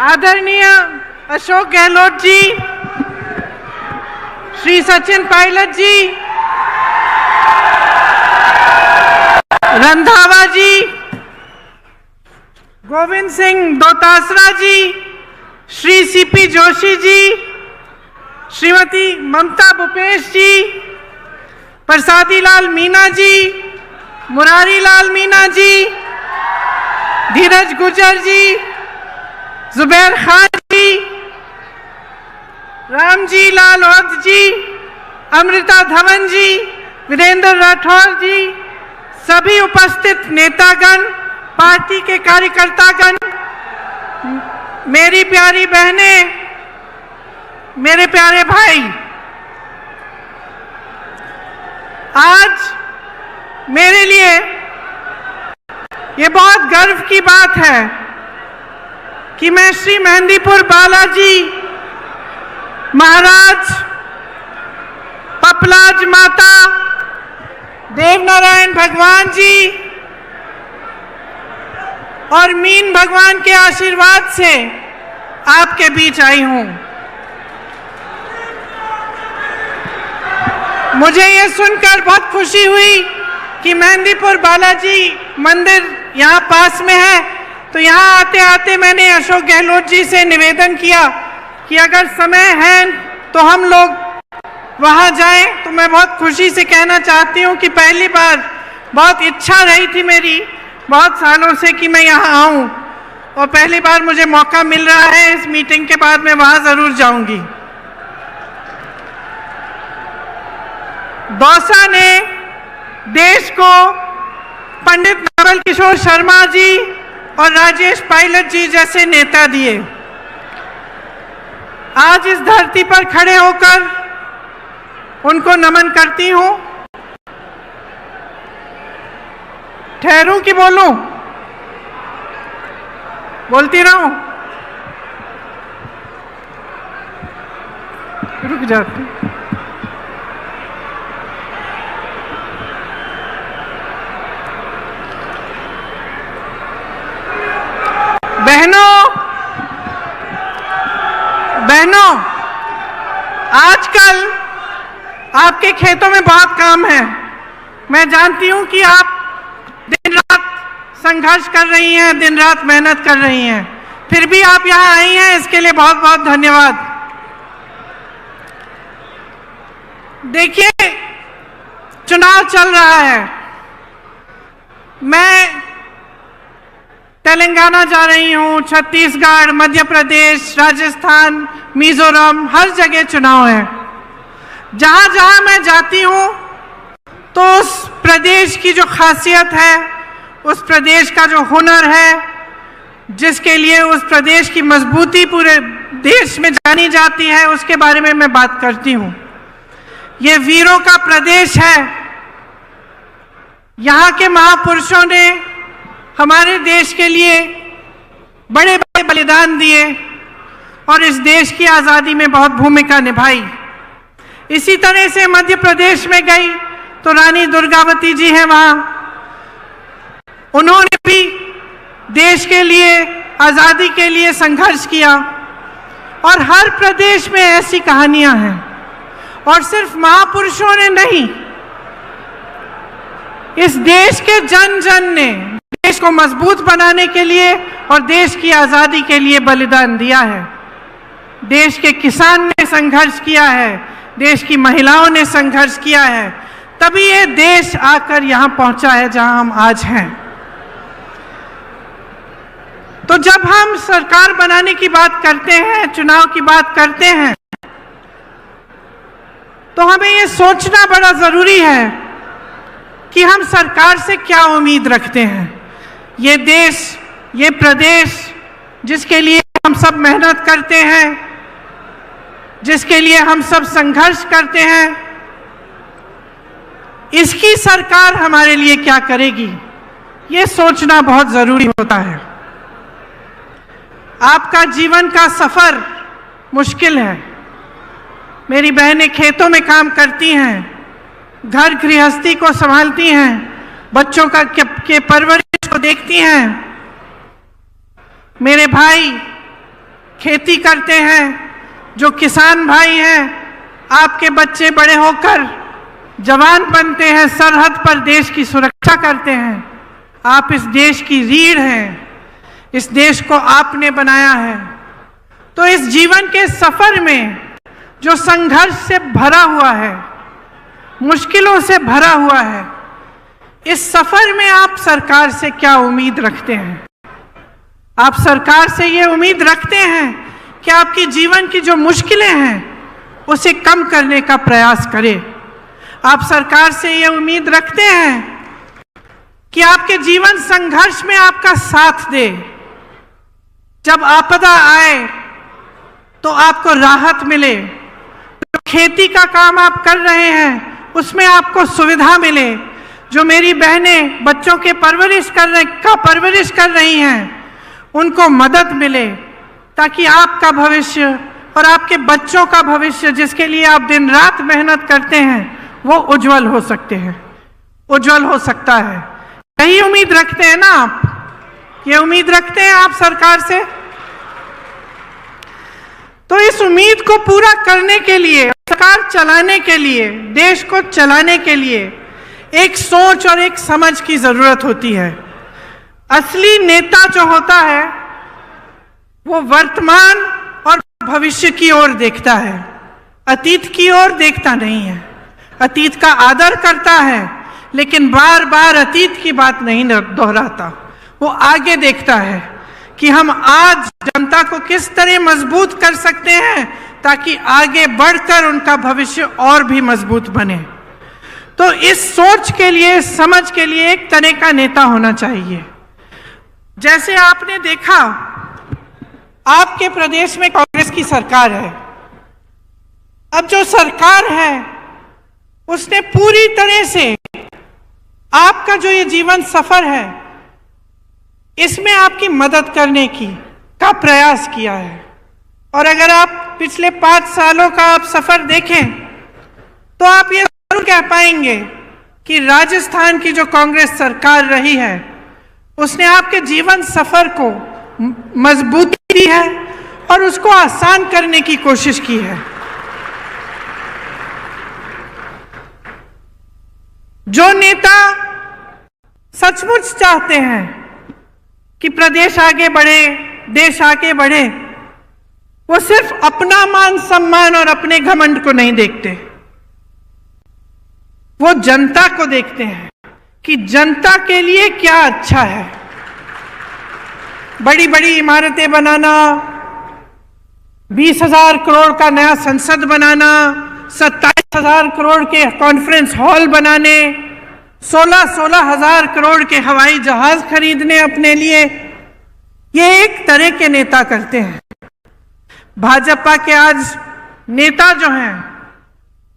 आदरणीय अशोक गहलोत जी, श्री सचिन पायलट जी, रंधावा जी, गोविंद सिंह दोतासरा जी, श्री सीपी जोशी जी, श्रीमती ममता भूपेश जी, प्रसादी लाल मीना जी, मुरारी लाल मीना जी, धीरज गुजर जी, जुबैर खान जी, रामजी लाल औध जी, अमृता धवन जी, वीरेंद्र राठौर जी, सभी उपस्थित नेतागण, पार्टी के कार्यकर्तागण, मेरी प्यारी बहनें, मेरे प्यारे भाई, आज मेरे लिए ये बहुत गर्व की बात है कि मैं श्री मेहंदीपुर बालाजी महाराज, पपलाज माता, देवनारायण भगवान जी और मीन भगवान के आशीर्वाद से आपके बीच आई हूं। मुझे ये सुनकर बहुत खुशी हुई कि मेहंदीपुर बालाजी मंदिर यहाँ पास में है, तो यहाँ आते आते मैंने अशोक गहलोत जी से निवेदन किया कि अगर समय है तो हम लोग वहाँ जाएं। तो मैं बहुत खुशी से कहना चाहती हूँ कि पहली बार बहुत इच्छा रही थी मेरी बहुत सालों से कि मैं यहाँ आऊँ, और पहली बार मुझे मौका मिल रहा है। इस मीटिंग के बाद मैं वहाँ ज़रूर जाऊँगी। दौसा ने देश को पंडित नवल किशोर शर्मा जी और राजेश पायलट जी जैसे नेता दिए। आज इस धरती पर खड़े होकर उनको नमन करती हूं। ठहरूं कि बोलूं? बोलती रहूं? रुक जाती। बहनों, आजकल आपके खेतों में बहुत काम है। मैं जानती हूं कि आप दिन रात संघर्ष कर रही हैं, दिन रात मेहनत कर रही हैं, फिर भी आप यहां आई हैं, इसके लिए बहुत बहुत धन्यवाद। देखिए, चुनाव चल रहा है। मैं तेलंगाना जा रही हूँ, छत्तीसगढ़, मध्य प्रदेश, राजस्थान, मिजोरम, हर जगह चुनाव है। जहाँ जहाँ मैं जाती हूँ तो उस प्रदेश की जो खासियत है, उस प्रदेश का जो हुनर है, जिसके लिए उस प्रदेश की मजबूती पूरे देश में जानी जाती है, उसके बारे में मैं बात करती हूँ। ये वीरों का प्रदेश है। यहाँ के महापुरुषों ने हमारे देश के लिए बड़े बड़े बलिदान दिए और इस देश की आज़ादी में बहुत भूमिका निभाई। इसी तरह से मध्य प्रदेश में गई तो रानी दुर्गावती जी हैं वहाँ। उन्होंने भी देश के लिए, आज़ादी के लिए संघर्ष किया। और हर प्रदेश में ऐसी कहानियाँ हैं। और सिर्फ महापुरुषों ने नहीं, इस देश के जन जन ने देश को मजबूत बनाने के लिए और देश की आज़ादी के लिए बलिदान दिया है। देश के किसान ने संघर्ष किया है, देश की महिलाओं ने संघर्ष किया है, तभी ये देश आकर यहाँ पहुँचा है जहाँ हम आज हैं। तो जब हम सरकार बनाने की बात करते हैं, चुनाव की बात करते हैं, तो हमें ये सोचना बड़ा ज़रूरी है कि हम सरकार से क्या उम्मीद रखते हैं। ये देश, ये प्रदेश जिसके लिए हम सब मेहनत करते हैं, जिसके लिए हम सब संघर्ष करते हैं, इसकी सरकार हमारे लिए क्या करेगी, ये सोचना बहुत ज़रूरी होता है। आपका जीवन का सफ़र मुश्किल है। मेरी बहनें खेतों में काम करती हैं, घर गृहस्थी को संभालती हैं, बच्चों के परवरिश को देखती हैं। मेरे भाई खेती करते हैं, जो किसान भाई हैं, आपके बच्चे बड़े होकर जवान बनते हैं, सरहद पर देश की सुरक्षा करते हैं। आप इस देश की रीढ़ हैं, इस देश को आपने बनाया है। तो इस जीवन के सफर में जो संघर्ष से भरा हुआ है, मुश्किलों से भरा हुआ है, इस सफर में आप सरकार से क्या उम्मीद रखते हैं? आप सरकार से ये उम्मीद रखते हैं कि आपकी जीवन की जो मुश्किलें हैं उसे कम करने का प्रयास करे। आप सरकार से ये उम्मीद रखते हैं कि आपके जीवन संघर्ष में आपका साथ दे। जब आपदा आए तो आपको राहत मिले। जो खेती का काम आप कर रहे हैं उसमें आपको सुविधा मिले। जो मेरी बहनें बच्चों के परवरिश कर रही हैं उनको मदद मिले, ताकि आपका भविष्य और आपके बच्चों का भविष्य, जिसके लिए आप दिन रात मेहनत करते हैं, वो उज्जवल हो सकता है। यही उम्मीद रखते हैं ना आप? ये उम्मीद रखते हैं आप सरकार से? तो इस उम्मीद को पूरा करने के लिए, सरकार चलाने के लिए, देश को चलाने के लिए एक सोच और एक समझ की जरूरत होती है। असली नेता जो होता है वो वर्तमान और भविष्य की ओर देखता है, अतीत की ओर देखता नहीं है। अतीत का आदर करता है लेकिन बार बार अतीत की बात नहीं दोहराता। वो आगे देखता है कि हम आज जनता को किस तरह मजबूत कर सकते हैं ताकि आगे बढ़कर उनका भविष्य और भी मजबूत बने। तो इस सोच के लिए, समझ के लिए एक तरह का नेता होना चाहिए। जैसे आपने देखा, आपके प्रदेश में कांग्रेस की सरकार है। अब जो सरकार है उसने पूरी तरह से आपका जो ये जीवन सफर है इसमें आपकी मदद करने का प्रयास किया है। और अगर आप पिछले 5 सालों का आप सफर देखें तो आप ये जरूर कह पाएंगे कि राजस्थान की जो कांग्रेस सरकार रही है उसने आपके जीवन सफर को मजबूती दी है और उसको आसान करने की कोशिश की है। जो नेता सचमुच चाहते हैं कि प्रदेश आगे बढ़े, देश आगे बढ़े, वो सिर्फ अपना मान सम्मान और अपने घमंड को नहीं देखते, वो जनता को देखते हैं कि जनता के लिए क्या अच्छा है। बड़ी बड़ी इमारतें बनाना, 20,000 करोड़ का नया संसद बनाना, 27,000 करोड़ के कॉन्फ्रेंस हॉल बनाने, 16,000 करोड़ के हवाई जहाज खरीदने अपने लिए, ये एक तरह के नेता करते हैं। भाजपा के आज नेता जो हैं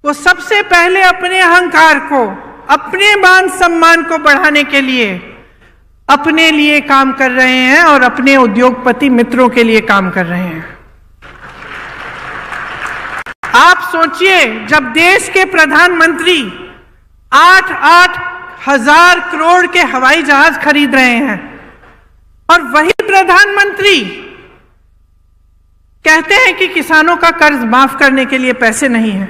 वो सबसे पहले अपने अहंकार को, अपने मान सम्मान को बढ़ाने के लिए अपने लिए काम कर रहे हैं और अपने उद्योगपति मित्रों के लिए काम कर रहे हैं। आप सोचिए, जब देश के प्रधानमंत्री 8-8 हजार करोड़ के हवाई जहाज खरीद रहे हैं और वही प्रधानमंत्री कहते हैं कि किसानों का कर्ज माफ करने के लिए पैसे नहीं है,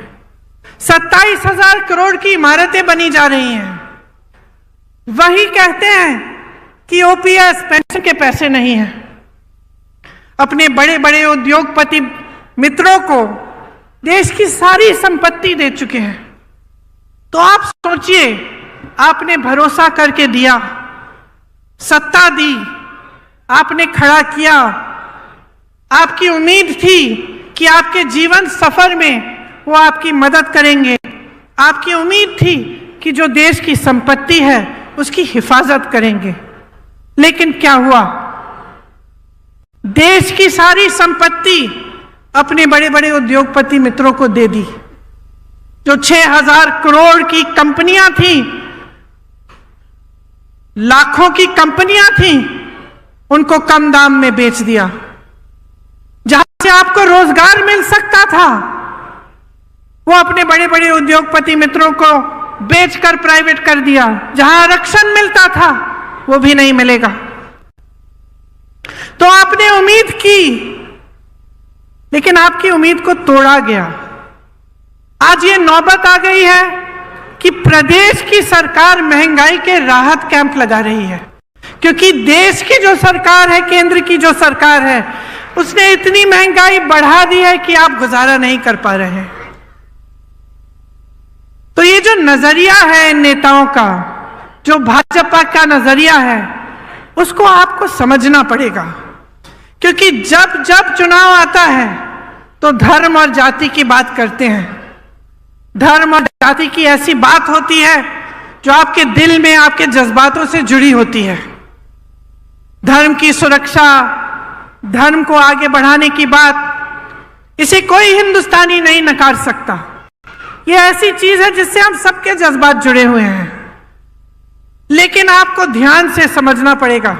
27,000 करोड़ की इमारतें बनी जा रही हैं, वही कहते हैं कि ओपीएस पेंशन के पैसे नहीं हैं, अपने बड़े बड़े उद्योगपति मित्रों को देश की सारी संपत्ति दे चुके हैं। तो आप सोचिए, आपने भरोसा करके दिया, सत्ता दी, आपने खड़ा किया, आपकी उम्मीद थी कि आपके जीवन सफर में वो आपकी मदद करेंगे, आपकी उम्मीद थी कि जो देश की संपत्ति है उसकी हिफाजत करेंगे। लेकिन क्या हुआ? देश की सारी संपत्ति अपने बड़े बड़े उद्योगपति मित्रों को दे दी। जो 6,000 करोड़ की कंपनियां थी, लाखों की कंपनियां थी, उनको कम दाम में बेच दिया। जहां से आपको रोजगार मिल सकता था वो अपने बड़े बड़े उद्योगपति मित्रों को बेचकर प्राइवेट कर दिया। जहां आरक्षण मिलता था वो भी नहीं मिलेगा। तो आपने उम्मीद की लेकिन आपकी उम्मीद को तोड़ा गया। आज ये नौबत आ गई है कि प्रदेश की सरकार महंगाई के राहत कैंप लगा रही है, क्योंकि देश की जो सरकार है, केंद्र की जो सरकार है, उसने इतनी महंगाई बढ़ा दी है कि आप गुजारा नहीं कर पा रहे हैं। तो ये जो नजरिया है इन नेताओं का, जो भाजपा का नजरिया है, उसको आपको समझना पड़ेगा, क्योंकि जब जब चुनाव आता है तो धर्म और जाति की बात करते हैं। धर्म और जाति की ऐसी बात होती है जो आपके दिल में, आपके जज्बातों से जुड़ी होती है। धर्म की सुरक्षा, धर्म को आगे बढ़ाने की बात, इसे कोई हिंदुस्तानी नहीं नकार सकता। ये ऐसी चीज है जिससे हम सबके जज्बात जुड़े हुए हैं। लेकिन आपको ध्यान से समझना पड़ेगा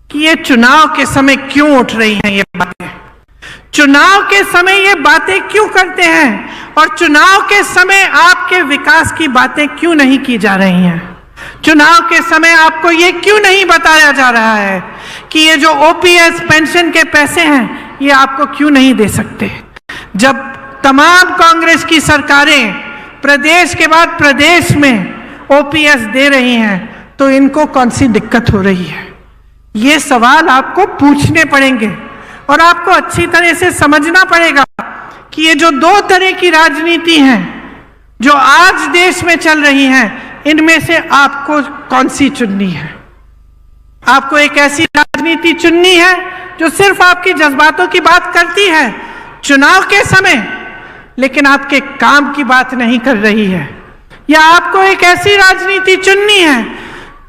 कि ये चुनाव के समय क्यों उठ रही हैं ये बातें, चुनाव के समय ये बातें क्यों करते हैं, और चुनाव के समय आपके विकास की बातें क्यों नहीं की जा रही हैं। चुनाव के समय आपको ये क्यों नहीं बताया जा रहा है कि ये जो ओपीएस पेंशन के पैसे हैं ये आपको क्यों नहीं दे सकते। जब तमाम कांग्रेस की सरकारें प्रदेश के बाद प्रदेश में ओपीएस दे रही हैं तो इनको कौन सी दिक्कत हो रही है, ये सवाल आपको पूछने पड़ेंगे। और आपको अच्छी तरह से समझना पड़ेगा कि ये जो दो तरह की राजनीति है जो आज देश में चल रही हैं, इनमें से आपको कौन सी चुननी है। आपको एक ऐसी राजनीति चुननी है जो सिर्फ आपकी जज्बातों की बात करती है चुनाव के समय, लेकिन आपके काम की बात नहीं कर रही है, या आपको एक ऐसी राजनीति चुननी है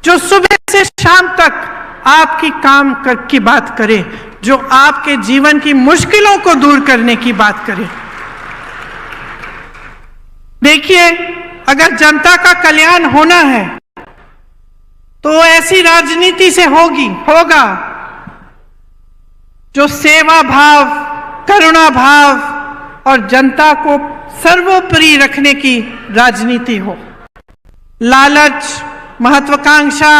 जो सुबह से शाम तक आपकी काम की बात करे, जो आपके जीवन की मुश्किलों को दूर करने की बात करे। देखिए, अगर जनता का कल्याण होना है तो ऐसी राजनीति से होगा जो सेवा भाव, करुणा भाव और जनता को सर्वोपरि रखने की राजनीति हो। लालच, महत्वाकांक्षा,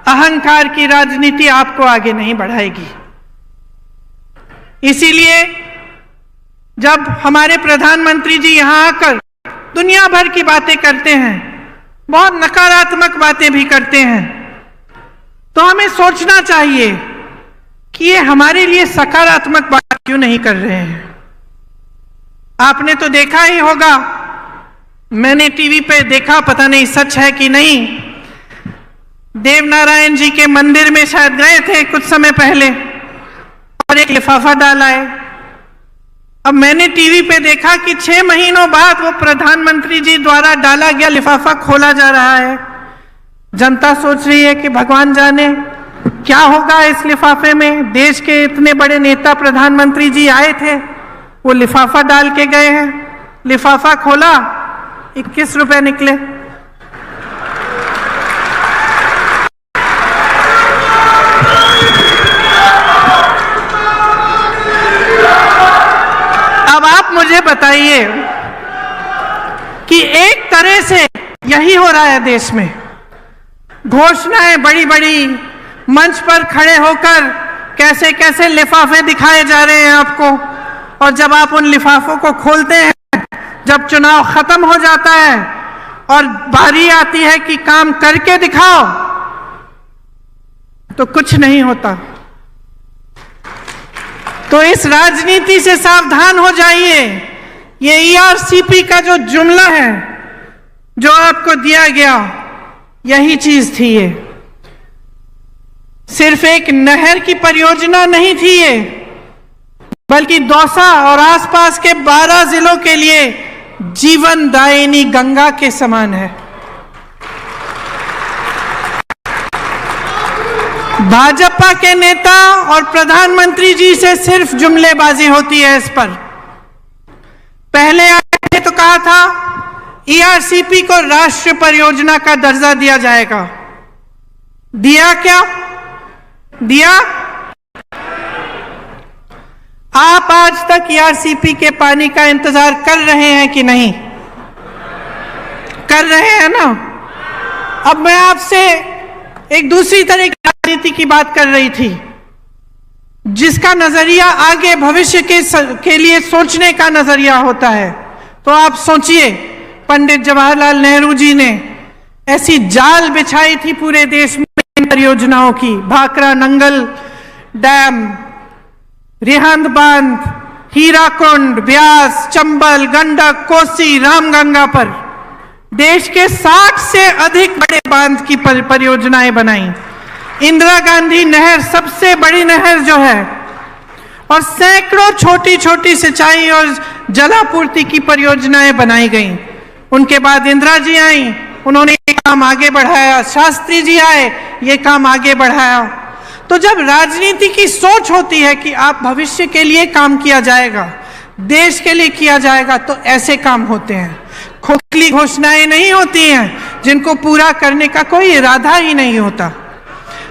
अहंकार की राजनीति आपको आगे नहीं बढ़ाएगी। इसीलिए जब हमारे प्रधानमंत्री जी यहां आकर दुनिया भर की बातें करते हैं, बहुत नकारात्मक बातें भी करते हैं, तो हमें सोचना चाहिए कि ये हमारे लिए सकारात्मक बात क्यों नहीं कर रहे हैं। आपने तो देखा ही होगा, मैंने टीवी पे देखा, पता नहीं सच है कि नहीं, देवनारायण जी के मंदिर में शायद गए थे कुछ समय पहले और एक लिफाफा डाला है। अब मैंने टीवी पे देखा कि 6 महीनों बाद वो प्रधानमंत्री जी द्वारा डाला गया लिफाफा खोला जा रहा है। जनता सोच रही है कि भगवान जाने क्या होगा इस लिफाफे में। देश के इतने बड़े नेता प्रधानमंत्री जी आए थे, वो लिफाफा डाल के गए हैं। लिफाफा खोला, 21 रुपए निकले। अब आप मुझे बताइए कि एक तरह से यही हो रहा है देश में। घोषणाएं बड़ी बड़ी मंच पर खड़े होकर कैसे कैसे लिफाफे दिखाए जा रहे हैं आपको, और जब आप उन लिफाफों को खोलते हैं, जब चुनाव खत्म हो जाता है और बारी आती है कि काम करके दिखाओ, तो कुछ नहीं होता। तो इस राजनीति से सावधान हो जाइए। ये ईआरसीपी का जो जुमला है जो आपको दिया गया, यही चीज थी। ये सिर्फ एक नहर की परियोजना नहीं थी ये, बल्कि दौसा और आसपास के 12 जिलों के लिए जीवनदायिनी गंगा के समान है। भाजपा के नेता और प्रधानमंत्री जी से सिर्फ जुमलेबाजी होती है इस पर। पहले आए थे तो कहा था ईआरसीपी को राष्ट्रीय परियोजना का दर्जा दिया जाएगा। दिया क्या? दिया? आप आज तक ईआरसीपी के पानी का इंतजार कर रहे हैं कि नहीं? कर रहे हैं ना। अब मैं आपसे एक दूसरी तरह की राजनीति की बात कर रही थी। जिसका नजरिया आगे भविष्य के लिए सोचने का नजरिया होता है। तो आप सोचिए, पंडित जवाहरलाल नेहरू जी ने ऐसी जाल बिछाई थी पूरे देश में परियोजनाओं की, भाखरा नंगल डैम, रिहंद बांध, हीराकुंड, ब्यास, चंबल, गंडक, कोसी, रामगंगा पर देश के 60 से अधिक बड़े बांध की परियोजनाएं बनाई। इंदिरा गांधी नहर सबसे बड़ी नहर जो है, और सैकड़ों छोटी छोटी सिंचाई और जलापूर्ति की परियोजनाएं बनाई गई। उनके बाद इंदिरा जी आई, उन्होंने ये काम आगे बढ़ाया, शास्त्री जी आए, ये काम आगे बढ़ाया। तो जब राजनीति की सोच होती है कि आप भविष्य के लिए काम किया जाएगा, देश के लिए किया जाएगा, तो ऐसे काम होते हैं। खोखली घोषणाएं नहीं होती हैं जिनको पूरा करने का कोई इरादा ही नहीं होता।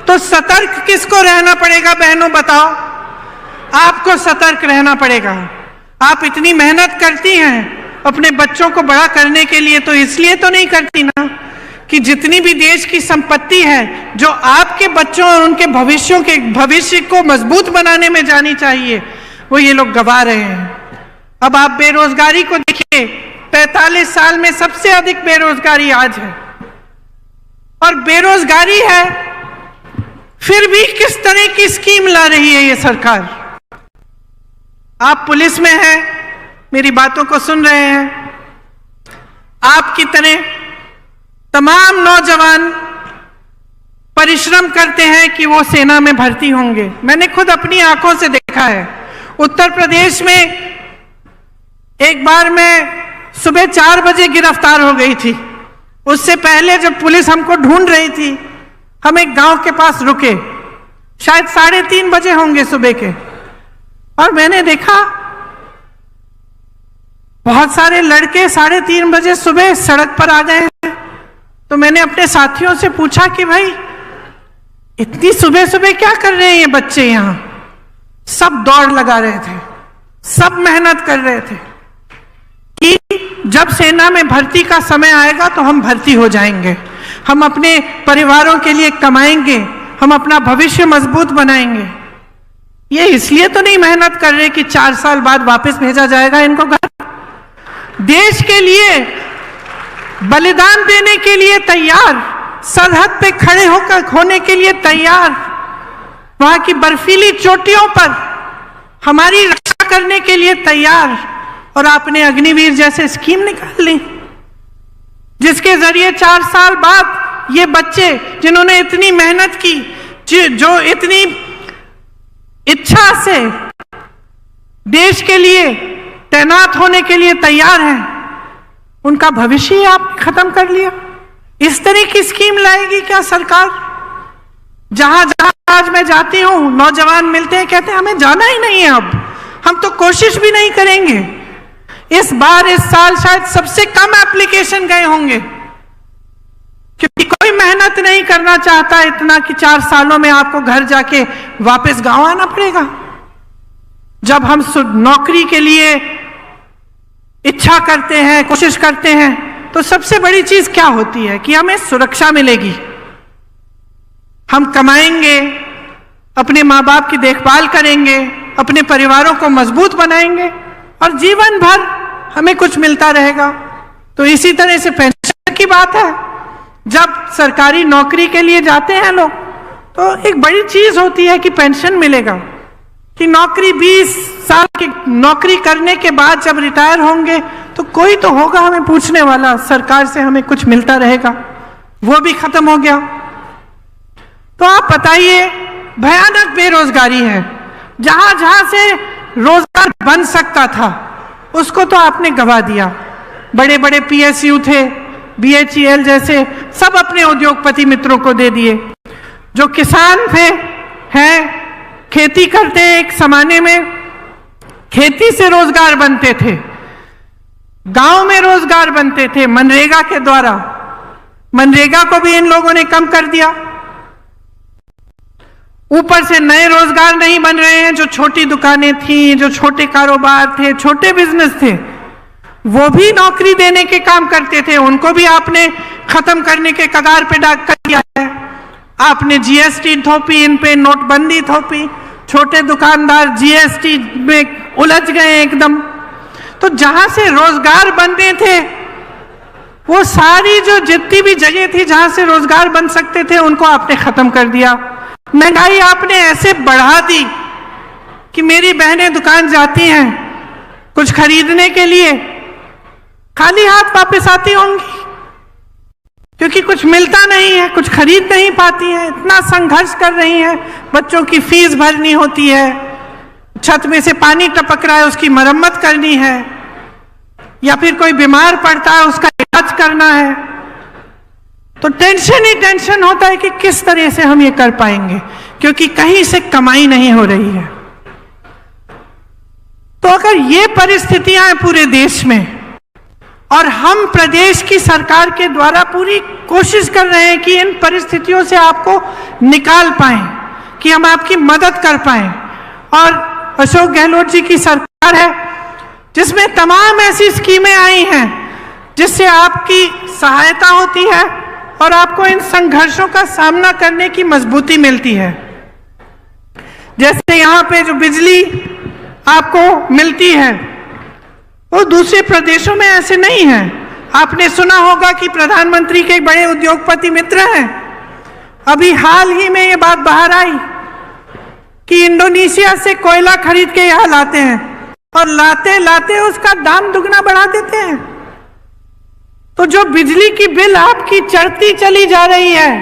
तो सतर्क किसको रहना पड़ेगा बहनों, बताओ? आपको सतर्क रहना पड़ेगा। आप इतनी मेहनत करती हैं अपने बच्चों को बड़ा करने के लिए, तो इसलिए तो नहीं करती ना कि जितनी भी देश की संपत्ति है जो आपके बच्चों और उनके भविष्य को मजबूत बनाने में जानी चाहिए, वो ये लोग गवा रहे हैं। अब आप बेरोजगारी को देखिए, 45 साल में सबसे अधिक बेरोजगारी आज है। और बेरोजगारी है, फिर भी किस तरह की स्कीम ला रही है ये सरकार। आप पुलिस में हैं, मेरी बातों को सुन रहे हैं, आपकी तरह तमाम नौजवान परिश्रम करते हैं कि वो सेना में भर्ती होंगे। मैंने खुद अपनी आंखों से देखा है। उत्तर प्रदेश में एक बार मैं सुबह 4 बजे गिरफ्तार हो गई थी। उससे पहले जब पुलिस हमको ढूंढ रही थी, हम एक गांव के पास रुके, शायद 3:30 बजे होंगे सुबह के, और मैंने देखा बहुत सारे लड़के 3:30 बजे सुबह सड़क पर आ गए हैं। तो मैंने अपने साथियों से पूछा कि भाई इतनी सुबह सुबह क्या कर रहे हैं ये बच्चे यहां? सब दौड़ लगा रहे थे, सब मेहनत कर रहे थे कि जब सेना में भर्ती का समय आएगा तो हम भर्ती हो जाएंगे, हम अपने परिवारों के लिए कमाएंगे, हम अपना भविष्य मजबूत बनाएंगे। ये इसलिए तो नहीं मेहनत कर रहे कि 4 साल बाद वापस भेजा जाएगा इनको घर। देश के लिए बलिदान देने के लिए तैयार, सरहद पे खड़े होकर होने के लिए तैयार, वहां की बर्फीली चोटियों पर हमारी रक्षा करने के लिए तैयार। और आपने अग्निवीर जैसे स्कीम निकाल ली, जिसके जरिए 4 साल बाद ये बच्चे जिन्होंने इतनी मेहनत की, जो इतनी इच्छा से देश के लिए तैनात होने के लिए तैयार हैं, उनका भविष्य ही आप खत्म कर लिया। इस तरह की स्कीम लाएगी क्या सरकार? जहां जहां आज मैं जाती हूं, नौजवान मिलते हैं, कहते हैं हमें जाना ही नहीं है, अब हम तो कोशिश भी नहीं करेंगे। इस साल शायद सबसे कम एप्लीकेशन गए होंगे, क्योंकि कोई मेहनत नहीं करना चाहता इतना कि 4 सालों में आपको घर जाके वापस गांव आना पड़ेगा। जब हम नौकरी के लिए इच्छा करते हैं, कोशिश करते हैं, तो सबसे बड़ी चीज क्या होती है कि हमें सुरक्षा मिलेगी, हम कमाएंगे, अपने माँ बाप की देखभाल करेंगे, अपने परिवारों को मजबूत बनाएंगे और जीवन भर हमें कुछ मिलता रहेगा। तो इसी तरह से पेंशन की बात है, जब सरकारी नौकरी के लिए जाते हैं लोग, तो एक बड़ी चीज होती है कि पेंशन मिलेगा, कि नौकरी 20 साल की नौकरी करने के बाद जब रिटायर होंगे तो कोई तो होगा हमें पूछने वाला, सरकार से हमें कुछ मिलता रहेगा। वो भी खत्म हो गया। तो आप बताइए, भयानक बेरोजगारी है। जहां जहां से रोजगार बन सकता था उसको तो आपने गवा दिया। बड़े बड़े PSU थे, BHEL जैसे, सब अपने उद्योगपति मित्रों को दे दिए। जो किसान थे, हैं, खेती करते, एक जमाने में खेती से रोजगार बनते थे, गांव में रोजगार बनते थे मनरेगा के द्वारा। मनरेगा को भी इन लोगों ने कम कर दिया। ऊपर से नए रोजगार नहीं बन रहे हैं। जो छोटी दुकानें थी, जो छोटे कारोबार थे, छोटे बिजनेस थे, वो भी नौकरी देने के काम करते थे, उनको भी आपने खत्म करने के कगार पे डाक कर दिया है। आपने GST थोपी, इन पे नोटबंदी थोपी, छोटे दुकानदार जीएसटी में उलझ गए एकदम। तो जहां से रोजगार बनने थे, वो सारी जो जितनी भी जगह थी जहां से रोजगार बन सकते थे, उनको आपने खत्म कर दिया। महंगाई आपने ऐसे बढ़ा दी कि मेरी बहनें दुकान जाती हैं कुछ खरीदने के लिए, खाली हाथ वापस आती होंगी, क्योंकि कुछ मिलता नहीं है, कुछ खरीद नहीं पाती है। इतना संघर्ष कर रही है, बच्चों की फीस भरनी होती है, छत में से पानी टपक रहा है उसकी मरम्मत करनी है, या फिर कोई बीमार पड़ता है उसका इलाज करना है। तो टेंशन ही टेंशन होता है कि किस तरह से हम ये कर पाएंगे, क्योंकि कहीं से कमाई नहीं हो रही है। तो अगर ये परिस्थितियां हैं पूरे देश में, और हम प्रदेश की सरकार के द्वारा पूरी कोशिश कर रहे हैं कि इन परिस्थितियों से आपको निकाल पाएं, कि हम आपकी मदद कर पाएं, और अशोक गहलोत जी की सरकार है जिसमें तमाम ऐसी स्कीमें आई हैं जिससे आपकी सहायता होती है और आपको इन संघर्षों का सामना करने की मजबूती मिलती है। जैसे यहाँ पे जो बिजली आपको मिलती है, वो दूसरे प्रदेशों में ऐसे नहीं है। आपने सुना होगा कि प्रधानमंत्री के बड़े उद्योगपति मित्र हैं, अभी हाल ही में ये बात बाहर आई कि इंडोनेशिया से कोयला खरीद के यहाँ लाते हैं, और लाते लाते उसका दाम दुगना बढ़ा देते हैं। तो जो बिजली की बिल आपकी चढ़ती चली जा रही है,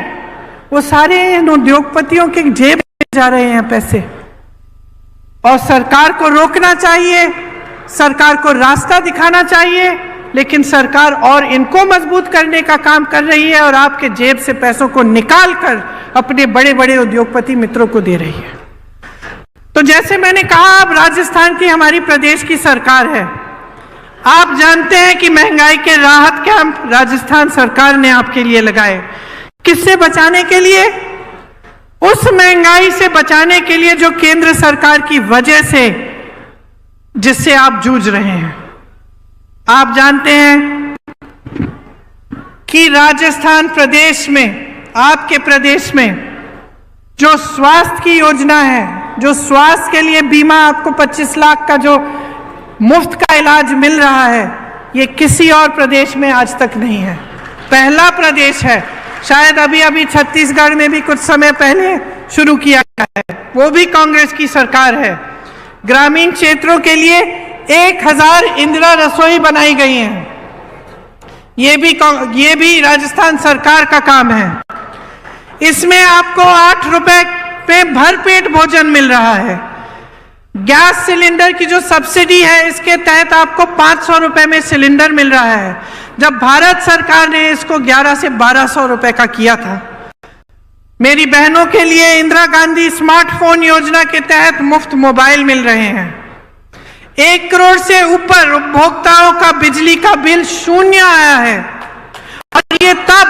वो सारे इन उद्योगपतियों के जेब में जा रहे हैं पैसे। और सरकार को रोकना चाहिए, सरकार को रास्ता दिखाना चाहिए, लेकिन सरकार और इनको मजबूत करने का काम कर रही है और आपके जेब से पैसों को निकाल कर अपने बड़े बड़े उद्योगपति मित्रों को दे रही है। तो जैसे मैंने कहा, अब राजस्थान की हमारी प्रदेश की सरकार है। आप जानते हैं कि महंगाई के राहत कैंप राजस्थान सरकार ने आपके लिए लगाए। किससे बचाने के लिए? उस महंगाई से बचाने के लिए जो केंद्र सरकार की वजह से, जिससे आप जूझ रहे हैं। आप जानते हैं कि राजस्थान प्रदेश में, आपके प्रदेश में जो स्वास्थ्य की योजना है, जो स्वास्थ्य के लिए बीमा आपको 25 लाख का जो मुफ्त का इलाज मिल रहा है, ये किसी और प्रदेश में आज तक नहीं है। पहला प्रदेश है। शायद अभी अभी छत्तीसगढ़ में भी कुछ समय पहले शुरू किया गया है, वो भी कांग्रेस की सरकार है। ग्रामीण क्षेत्रों के लिए 1000 इंदिरा रसोई बनाई गई हैं। ये भी राजस्थान सरकार का काम है। इसमें आपको 8 रुपए पे भरपेट भोजन मिल रहा है। गैस सिलेंडर की जो सब्सिडी है, इसके तहत आपको 500 रुपए में सिलेंडर मिल रहा है, जब भारत सरकार ने इसको 1100 से 1200 रुपए का किया था। मेरी बहनों के लिए इंदिरा गांधी स्मार्टफोन योजना के तहत मुफ्त मोबाइल मिल रहे हैं। 1 करोड़ से ऊपर उपभोक्ताओं का बिजली का बिल शून्य आया है। और ये तब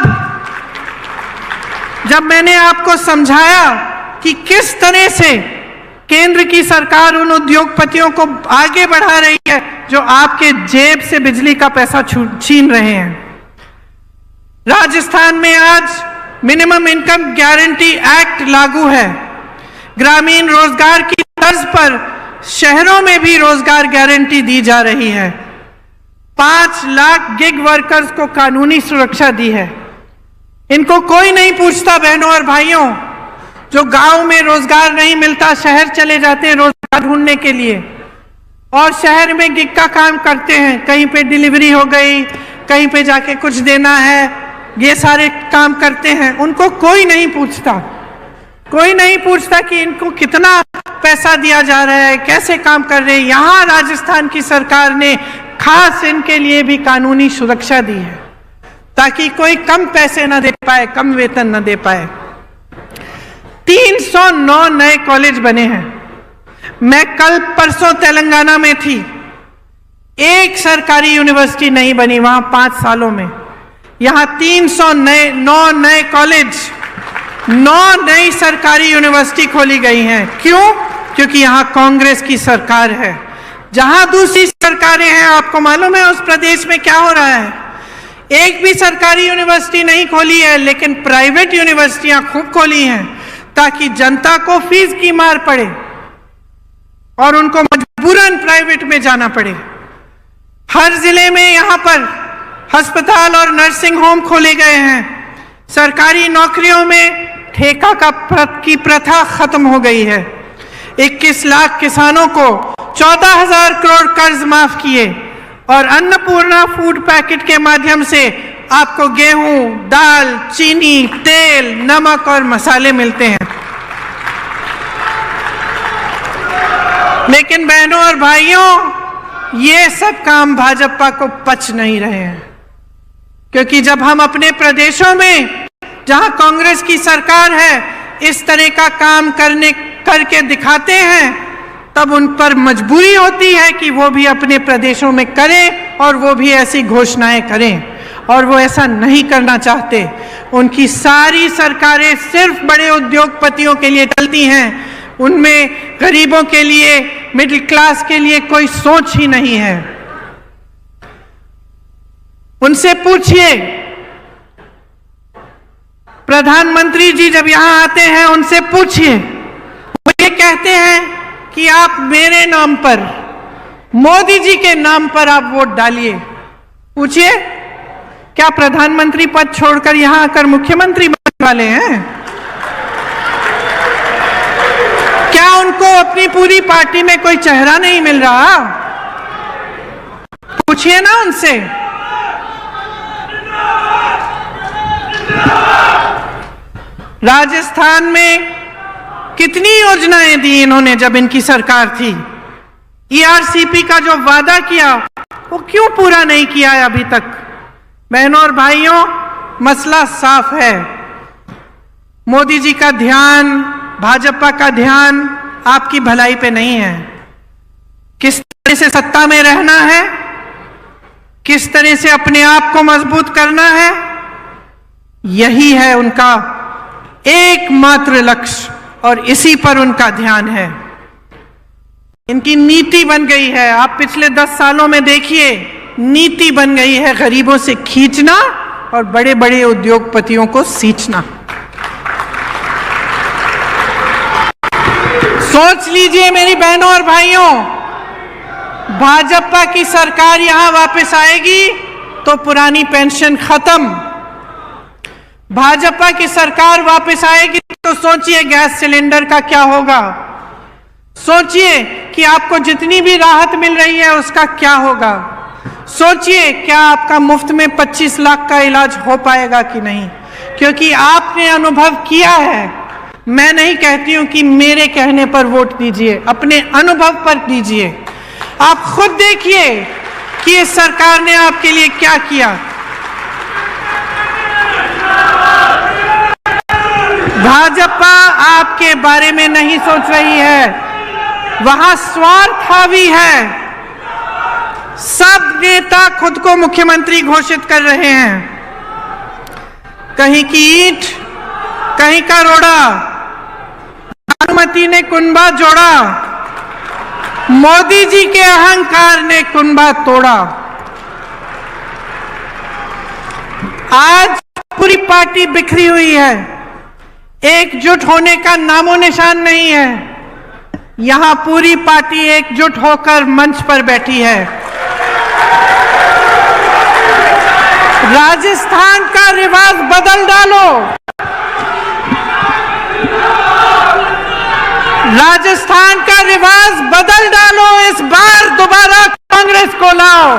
जब मैंने आपको समझाया कि किस तरह से केंद्र की सरकार उन उद्योगपतियों को आगे बढ़ा रही है जो आपके जेब से बिजली का पैसा छीन रहे हैं। राजस्थान में आज मिनिमम इनकम गारंटी एक्ट लागू है। ग्रामीण रोजगार की तर्ज पर शहरों में भी रोजगार गारंटी दी जा रही है। 5 लाख गिग वर्कर्स को कानूनी सुरक्षा दी है। इनको कोई नहीं पूछता, बहनों और भाइयों। जो गांव में रोजगार नहीं मिलता, शहर चले जाते हैं रोजगार ढूंढने के लिए, और शहर में गिग का काम करते हैं। कहीं पे डिलीवरी हो गई, कहीं पे जाके कुछ देना है, ये सारे काम करते हैं। उनको कोई नहीं पूछता, कोई नहीं पूछता कि इनको कितना पैसा दिया जा रहा है, कैसे काम कर रहे हैं। यहाँ राजस्थान की सरकार ने खास इनके लिए भी कानूनी सुरक्षा दी है, ताकि कोई कम पैसे ना दे पाए, कम वेतन ना दे पाए। 309 नए कॉलेज बने हैं। मैं कल परसों तेलंगाना में थी, एक सरकारी यूनिवर्सिटी नहीं बनी वहां 5 सालों में। यहां 309 नए कॉलेज, 9 नई सरकारी यूनिवर्सिटी खोली गई हैं। क्यों? क्योंकि यहां कांग्रेस की सरकार है। जहां दूसरी सरकारें हैं, आपको मालूम है उस प्रदेश में क्या हो रहा है? एक भी सरकारी यूनिवर्सिटी नहीं खोली है, लेकिन प्राइवेट यूनिवर्सिटियां खूब खोली हैं, ताकि जनता को फीस की मार पड़े। और उनको मजबूरन प्राइवेट में जाना पड़े। हर जिले में यहाँ पर अस्पताल और नर्सिंग होम खोले गए हैं। सरकारी नौकरियों में ठेका की प्रथा खत्म हो गई है। 21 लाख किसानों को 14,000 करोड़ कर्ज माफ किए और अन्नपूर्णा फूड पैकेट के माध्यम से आपको गेहूं, दाल, चीनी, तेल, नमक और मसाले मिलते हैं। लेकिन बहनों और भाइयों, ये सब काम भाजपा को पच नहीं रहे हैं, क्योंकि जब हम अपने प्रदेशों में जहां कांग्रेस की सरकार है इस तरह का काम करके दिखाते हैं, तब उन पर मजबूरी होती है कि वो भी अपने प्रदेशों में करें और वो भी ऐसी घोषणाएं करें, और वो ऐसा नहीं करना चाहते। उनकी सारी सरकारें सिर्फ बड़े उद्योगपतियों के लिए चलती हैं, उनमें गरीबों के लिए, मिडिल क्लास के लिए कोई सोच ही नहीं है। उनसे पूछिए, प्रधानमंत्री जी जब यहां आते हैं उनसे पूछिए, वो ये कहते हैं कि आप मेरे नाम पर, मोदी जी के नाम पर आप वोट डालिए। पूछिए, क्या प्रधानमंत्री पद छोड़कर यहां आकर मुख्यमंत्री बनने वाले हैं? क्या उनको अपनी पूरी पार्टी में कोई चेहरा नहीं मिल रहा? पूछिए ना उनसे। राजस्थान में कितनी योजनाएं दी इन्होंने जब इनकी सरकार थी। ईआरसीपी का जो वादा किया वो क्यों पूरा नहीं किया है अभी तक? बहनों और भाइयों, मसला साफ है। मोदी जी का ध्यान, भाजपा का ध्यान आपकी भलाई पे नहीं है। किस तरह से सत्ता में रहना है, किस तरह से अपने आप को मजबूत करना है, यही है उनका एकमात्र लक्ष्य और इसी पर उनका ध्यान है। इनकी नीति बन गई है, आप पिछले 10 सालों में देखिए, नीति बन गई है गरीबों से खींचना और बड़े बड़े उद्योगपतियों को सींचना। सोच लीजिए मेरी बहनों और भाइयों, भाजपा की सरकार यहां वापस आएगी तो पुरानी पेंशन खत्म। भाजपा की सरकार वापस आएगी तो सोचिए गैस सिलेंडर का क्या होगा। सोचिए कि आपको जितनी भी राहत मिल रही है उसका क्या होगा। सोचिए क्या आपका मुफ्त में 25 लाख का इलाज हो पाएगा कि नहीं, क्योंकि आपने अनुभव किया है। मैं नहीं कहती हूं कि मेरे कहने पर वोट दीजिए, अपने अनुभव पर दीजिए। आप खुद देखिए कि इस सरकार ने आपके लिए क्या किया। भाजपा आपके बारे में नहीं सोच रही है, वहां स्वार्थ हावी है। सब नेता खुद को मुख्यमंत्री घोषित कर रहे हैं। कहीं की ईंट, कहीं का रोड़ा, भानुमति ने कुनबा जोड़ा, मोदी जी के अहंकार ने कुनबा तोड़ा। आज पूरी पार्टी बिखरी हुई है, एकजुट होने का नामो निशान नहीं है। यहां पूरी पार्टी एकजुट होकर मंच पर बैठी है। राजस्थान का रिवाज बदल डालो, राजस्थान का रिवाज बदल डालो। इस बार दोबारा कांग्रेस को लाओ।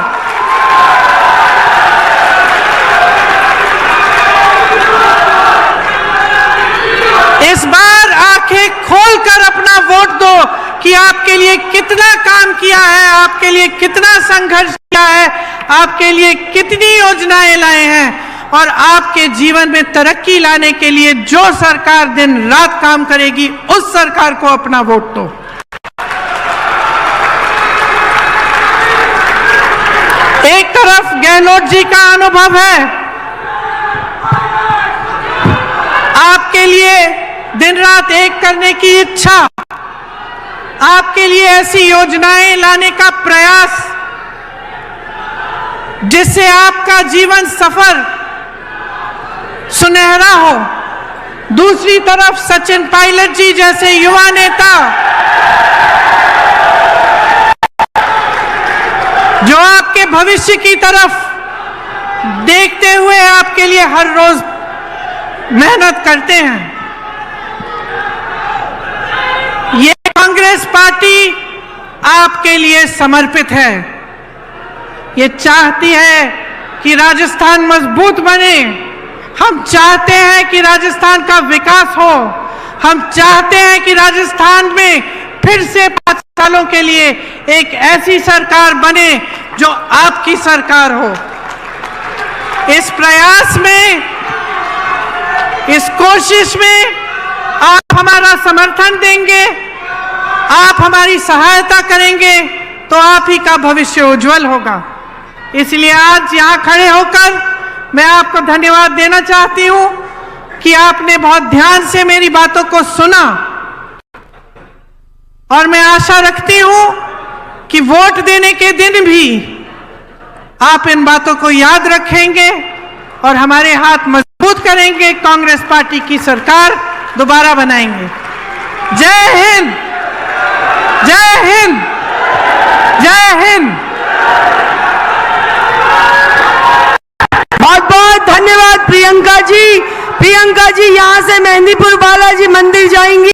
इस बार आंखें खोलकर अपना वोट दो कि आपके लिए कितना काम किया है, आपके लिए कितना संघर्ष किया है, आपके लिए कितनी योजनाएं लाए हैं, और आपके जीवन में तरक्की लाने के लिए जो सरकार दिन रात काम करेगी उस सरकार को अपना वोट दो। एक तरफ गहलोत जी का अनुभव है, आपके लिए दिन रात एक करने की इच्छा, आपके लिए ऐसी योजनाएं लाने का प्रयास जिससे आपका जीवन सफर सुनहरा हो। दूसरी तरफ सचिन पायलट जी जैसे युवा नेता जो आपके भविष्य की तरफ देखते हुए आपके लिए हर रोज मेहनत करते हैं। ये कांग्रेस पार्टी आपके लिए समर्पित है। ये चाहती है कि राजस्थान मजबूत बने। हम चाहते हैं कि राजस्थान का विकास हो। हम चाहते हैं कि राजस्थान में फिर से 5 सालों के लिए एक ऐसी सरकार बने जो आपकी सरकार हो। इस प्रयास में, इस कोशिश में आप हमारा समर्थन देंगे, आप हमारी सहायता करेंगे तो आप ही का भविष्य उज्जवल होगा। इसलिए आज यहाँ खड़े होकर मैं आपको धन्यवाद देना चाहती हूँ कि आपने बहुत ध्यान से मेरी बातों को सुना और मैं आशा रखती हूँ कि वोट देने के दिन भी आप इन बातों को याद रखेंगे और हमारे हाथ मजबूत करेंगे, कांग्रेस पार्टी की सरकार दोबारा बनाएंगे। जय हिंद, जय हिंद, जय हिंद। बहुत बहुत धन्यवाद प्रियंका जी। प्रियंका जी यहाँ से मेहंदीपुर बालाजी मंदिर जाएंगी।